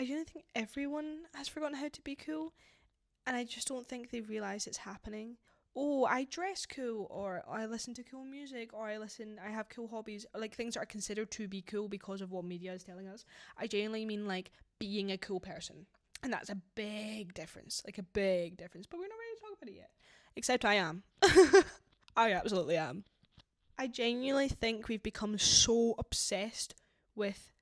genuinely think everyone has forgotten how to be cool, and I just don't think they realise it's happening. Oh, I dress cool, or I listen to cool music, or I have cool hobbies, like things that are considered to be cool because of what media is telling us. I genuinely mean like being a cool person. And that's a big difference, like a big difference. But we're not ready to talk about it yet. Except I am. I absolutely am. I genuinely think we've become so obsessed with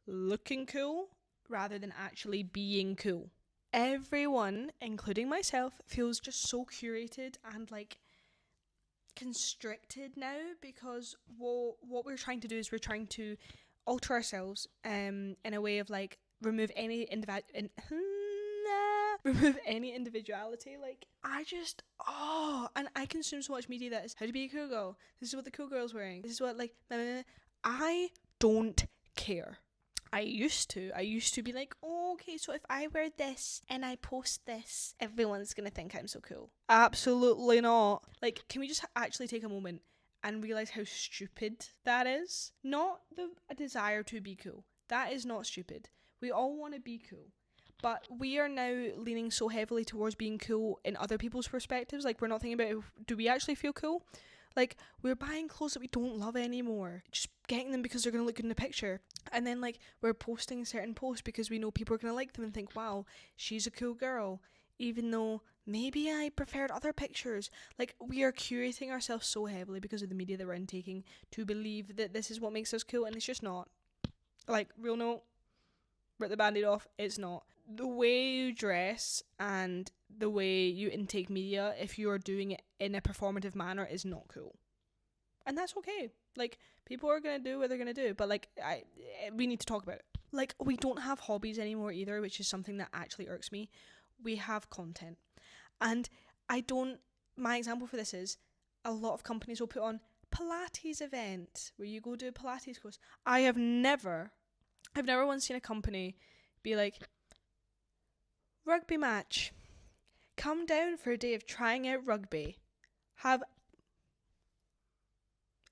looking cool rather than actually being cool. Everyone, including myself, feels just so curated and like constricted now, because what we're trying to do is we're trying to alter ourselves in a way of like remove any remove any individuality. Like and I consume so much media that is how to be a cool girl, this is what the cool girl's wearing, this is what like I don't care. I used to be like, oh, okay, so if I wear this and I post this, everyone's gonna think I'm so cool. Absolutely not. Like, can we just actually take a moment and realize how stupid that is? Not a desire to be cool. That is not stupid. We all want to be cool. But we are now leaning so heavily towards being cool in other people's perspectives. Like, we're not thinking about, do we actually feel cool? Like, we're buying clothes that we don't love anymore, just getting them because they're going to look good in the picture. And then, like, we're posting certain posts because we know people are going to like them and think, wow, she's a cool girl. Even though maybe I preferred other pictures. Like, we are curating ourselves so heavily because of the media that we're intaking to believe that this is what makes us cool, and it's just not. Like, real note, rip the band-aid off, it's not. The way you dress and the way you intake media, if you are doing it in a performative manner, is not cool. And that's okay. Like, people are going to do what they're going to do, but like, we need to talk about it. Like, we don't have hobbies anymore either, which is something that actually irks me. We have content. And my example for this is, a lot of companies will put on Pilates event where you go do a Pilates course. I've never once seen a company be like, rugby match, come down for a day of trying out rugby.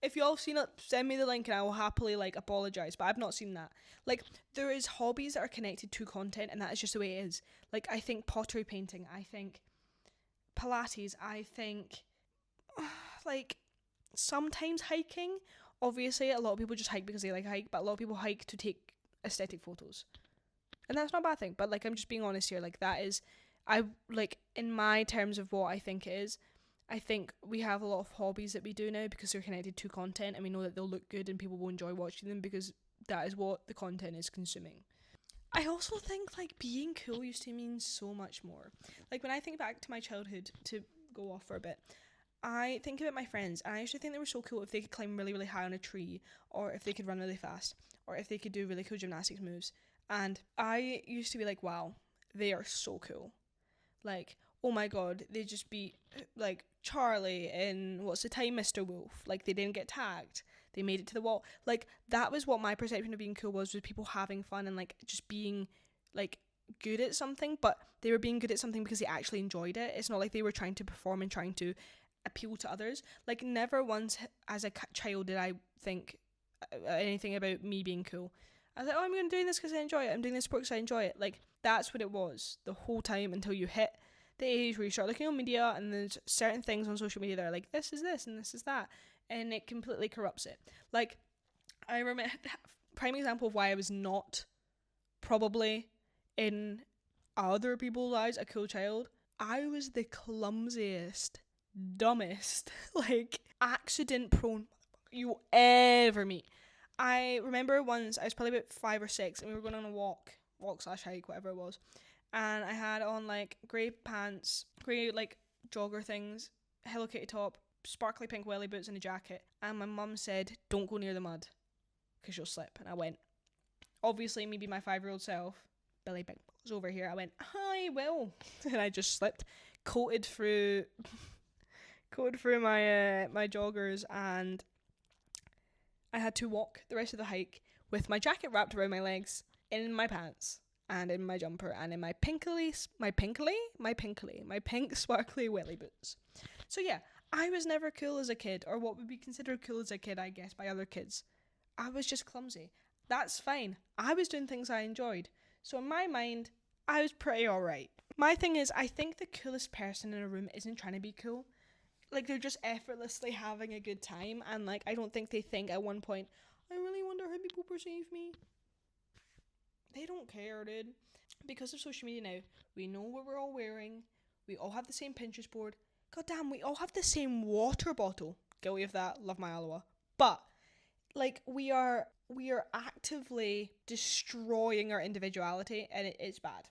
If y'all have seen it, send me the link and I will happily like apologise, but I've not seen that. Like, there is hobbies that are connected to content, and that is just the way it is. Like, I think pottery painting, I think Pilates, I think like sometimes hiking. Obviously a lot of people just hike because they like hike, but a lot of people hike to take aesthetic photos. And that's not a bad thing, but like, I'm just being honest here. Like, that is, I like, in my terms of what I think it is, I think we have a lot of hobbies that we do now because they're connected to content, and we know that they'll look good and people will enjoy watching them because that is what the content is consuming. I also think like being cool used to mean so much more. Like, when I think back to my childhood, to go off for a bit, I think about my friends, and I used to think they were so cool if they could climb really, really high on a tree, or if they could run really fast, or if they could do really cool gymnastics moves. And I used to be like, wow, they are so cool. Like, oh my god, they just beat like Charlie in What's the Time, Mr. Wolf. Like, they didn't get tagged. They made it to the wall. Like, that was what my perception of being cool was people having fun and like just being like good at something, but they were being good at something because they actually enjoyed it. It's not like they were trying to perform and trying to appeal to others. Like, never once as a child did I think anything about me being cool. I was like, oh, I'm doing this because I enjoy it. I'm doing this sport because I enjoy it. Like, that's what it was the whole time until you hit the age where you start looking on media, and there's certain things on social media that are like, this is this and this is that, and it completely corrupts it. Like, I remember, prime example of why I was not probably in other people's eyes a cool child. I was the clumsiest, dumbest, like, accident prone you ever meet. I remember once I was probably about 5 or 6, and we were going on a walk slash hike, whatever it was, and I had on like grey pants, grey like jogger things, Hello Kitty top, sparkly pink welly boots, and a jacket. And my mum said, "Don't go near the mud, because you'll slip." And I went. Obviously, me being my 5-year-old self, Billy Big was over here. I went, "I will," and I just slipped, coated through my my joggers, and I had to walk the rest of the hike with my jacket wrapped around my legs, in my pants, and in my jumper, and in my pink sparkly welly boots. So yeah, I was never cool as a kid, or what would be considered cool as a kid, I guess, by other kids. I was just clumsy. That's fine. I was doing things I enjoyed. So in my mind, I was pretty alright. My thing is, I think the coolest person in a room isn't trying to be cool. Like, they're just effortlessly having a good time, and like, I don't think they think at one point, I really wonder how people perceive me. They don't care, dude. Because of social media now, we know what we're all wearing. We all have the same Pinterest board. God damn, we all have the same water bottle. Guilty of that. Love my Aloha. But like, we are actively destroying our individuality, and it's bad.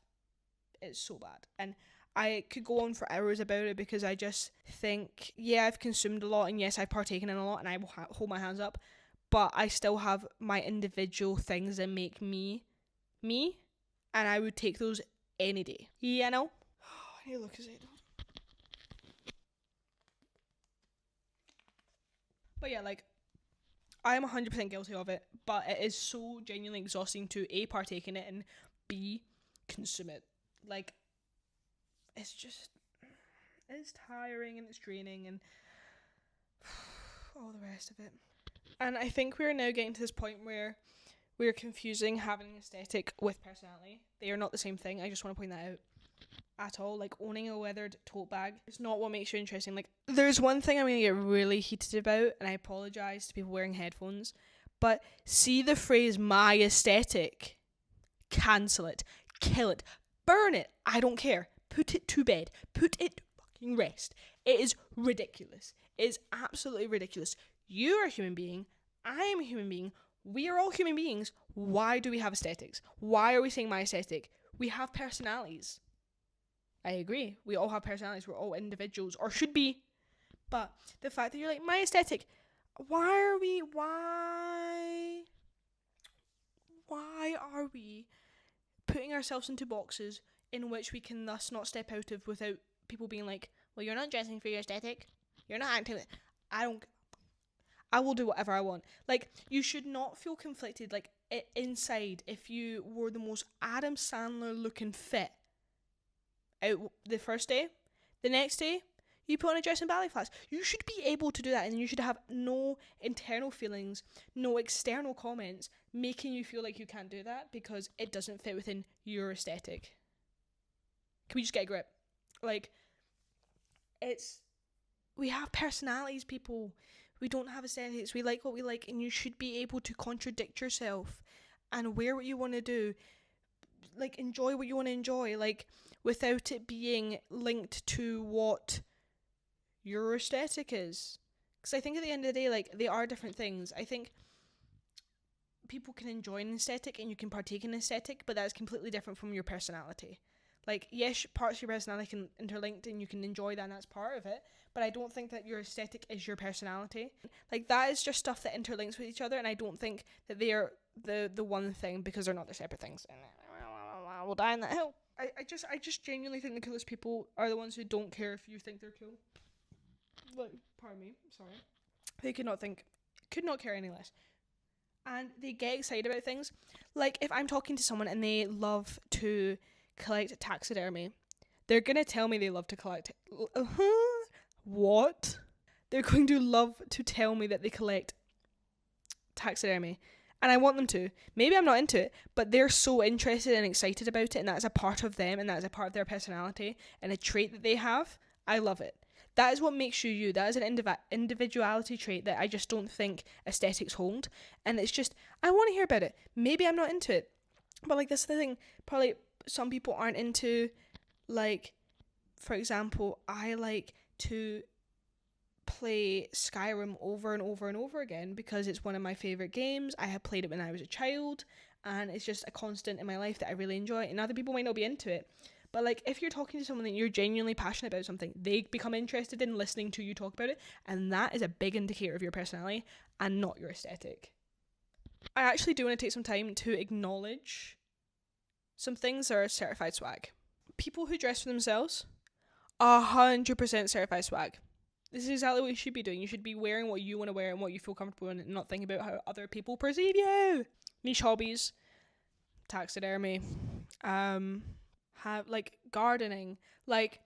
It's so bad. And I could go on for hours about it, because I just think, yeah, I've consumed a lot, and yes, I've partaken in a lot, and I will hold my hands up, but I still have my individual things that make me, me, and I would take those any day. Yeah, no? I need to look at it. But yeah, like, I am 100% guilty of it, but it is so genuinely exhausting to A, partake in it, and B, consume it. Like, it's just, it's tiring and it's draining and all the rest of it. And I think we're now getting to this point where we're confusing having an aesthetic with personality. They are not the same thing. I just want to point that out. At all. Like, owning a weathered tote bag is not what makes you interesting. Like, there's one thing I'm going to get really heated about, and I apologise to people wearing headphones, but see the phrase my aesthetic, cancel it, kill it, burn it, I don't care, put it to bed, put it to fucking rest. It is ridiculous. It is absolutely ridiculous. You are a human being, I am a human being, we are all human beings. Why do we have aesthetics? Why are we saying my aesthetic? We have personalities. I agree. We all have personalities. We're all individuals, or should be. But the fact that you're like, my aesthetic, why are we putting ourselves into boxes in which we can thus not step out of without people being like, well, you're not dressing for your aesthetic. You're not acting. I will do whatever I want. Like, you should not feel conflicted. Like, inside, if you were the most Adam Sandler looking fit out the first day, the next day you put on a dress and ballet flats. You should be able to do that, and you should have no internal feelings, no external comments making you feel like you can't do that because it doesn't fit within your aesthetic. Can we just get a grip? Like, we have personalities, people. We don't have aesthetics. We like what we like, and you should be able to contradict yourself and wear what you want to do. Like, enjoy what you want to enjoy, like, without it being linked to what your aesthetic is. Because I think at the end of the day, like, they are different things. I think people can enjoy an aesthetic and you can partake in an aesthetic, but that's completely different from your personality. Like, yes, parts of your personality can interlinked and you can enjoy that, and that's part of it, but I don't think that your aesthetic is your personality. Like, that is just stuff that interlinks with each other, and I don't think that they are the one thing, because they're not, they're separate things. And we'll die in that hill. I just genuinely think the coolest people are the ones who don't care if you think they're cool. Like, pardon me, sorry. They could not care any less. And they get excited about things. Like, if I'm talking to someone and they love to collect taxidermy, they're going to tell me they love to collect... What? They're going to love to tell me that they collect taxidermy. And I want them to. Maybe I'm not into it, but they're so interested and excited about it, and that's a part of them, and that's a part of their personality, and a trait that they have. I love it. That is what makes you you. That is an individuality trait that I just don't think aesthetics hold. And it's just, I want to hear about it. Maybe I'm not into it. But, like, this is the thing. Probably some people aren't into, like, for example, I like to play Skyrim over and over and over again because it's one of my favourite games. I have played it when I was a child, and it's just a constant in my life that I really enjoy, and other people might not be into it. But, like, if you're talking to someone that you're genuinely passionate about something, they become interested in listening to you talk about it, and that is a big indicator of your personality and not your aesthetic. I actually do want to take some time to acknowledge some things that are certified swag. People who dress for themselves, 100% certified swag. This is exactly what you should be doing. You should be wearing what you want to wear and what you feel comfortable in, and not thinking about how other people perceive you. Niche hobbies, taxidermy, have, like, gardening, like,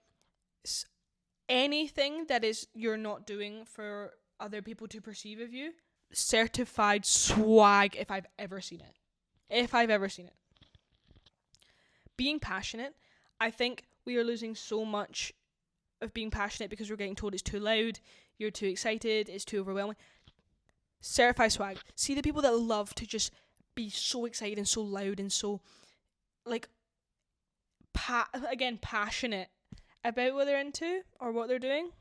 anything that is you're not doing for other people to perceive of you. Certified swag, if I've ever seen it. Being passionate, I think we are losing so much of being passionate because we're getting told it's too loud, you're too excited, it's too overwhelming. Certified swag. See the people that love to just be so excited and so loud and so, like, passionate about what they're into or what they're doing.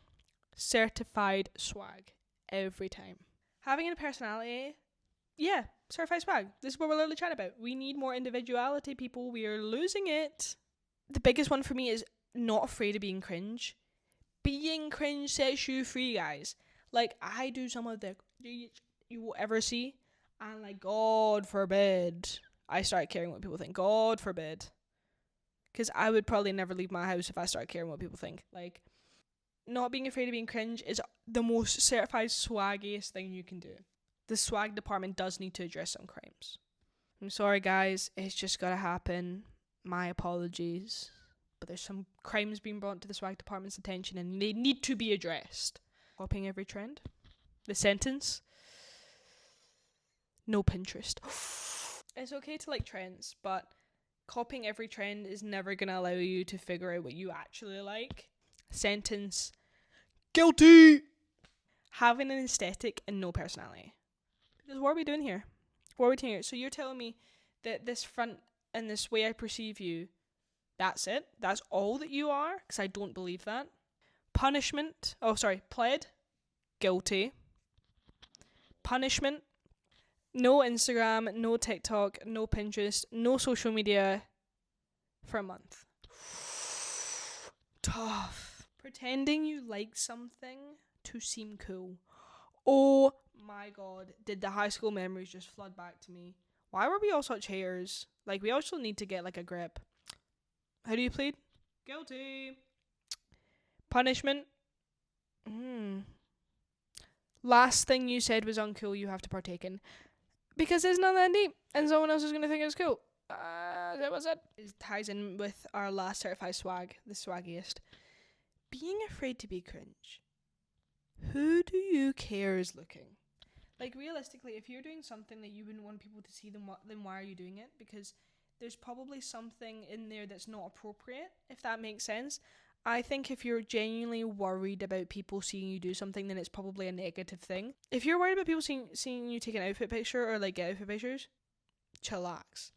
Certified swag every time. Having a personality, yeah, certified swag. This is what we're literally chatting about. We need more individuality, people. We are losing it. The biggest one for me is not afraid of being cringe. Being cringe sets you free, guys. Like, I do some of the you will ever see, and like, God forbid I start caring what people think. God forbid. Because I would probably never leave my house if I started caring what people think. Like, not being afraid of being cringe is the most certified swaggiest thing you can do. The swag department does need to address some crimes. I'm sorry, guys. It's just gotta happen. My apologies. But there's some crimes being brought to the swag department's attention and they need to be addressed. Copying every trend. The sentence. No Pinterest. It's okay to like trends, but copying every trend is never going to allow you to figure out what you actually like. Sentence. Guilty! Having an aesthetic and no personality. Because what are we doing here? What are we doing here? So you're telling me that this front and this way I perceive you, that's it? That's all that you are? Because I don't believe that. Punishment. Oh, sorry. Pled. Guilty. Punishment. No Instagram, no TikTok, no Pinterest, no social media for a month. Tough. Pretending you like something to seem cool. Oh my god, did the high school memories just flood back to me? Why were we all such haters? Like, we also need to get like a grip. How do you plead? Guilty. Punishment. Last thing you said was uncool, you have to partake in. Because it's not that deep, and someone else is going to think it's cool. That was it. It ties in with our last certified swag, the swaggiest. Being afraid to be cringe. Who do you care is looking? Like, realistically, if you're doing something that you wouldn't want people to see, then why are you doing it? Because there's probably something in there that's not appropriate, if that makes sense. I think if you're genuinely worried about people seeing you do something, then it's probably a negative thing. If you're worried about people seeing you take an outfit picture or like get outfit pictures, chillax.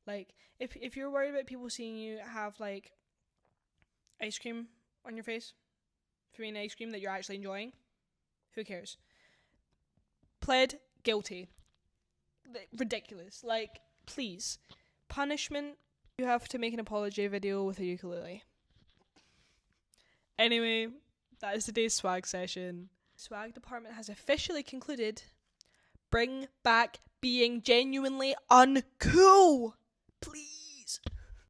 Like, if you're worried about people seeing you have like ice cream on your face, if you're eating ice cream that you're actually enjoying, who cares? Pled guilty. Ridiculous. Like, please. Punishment, you have to make an apology video with a ukulele. Anyway, that is today's swag session. Swag department has officially concluded. Bring back being genuinely uncool. Please.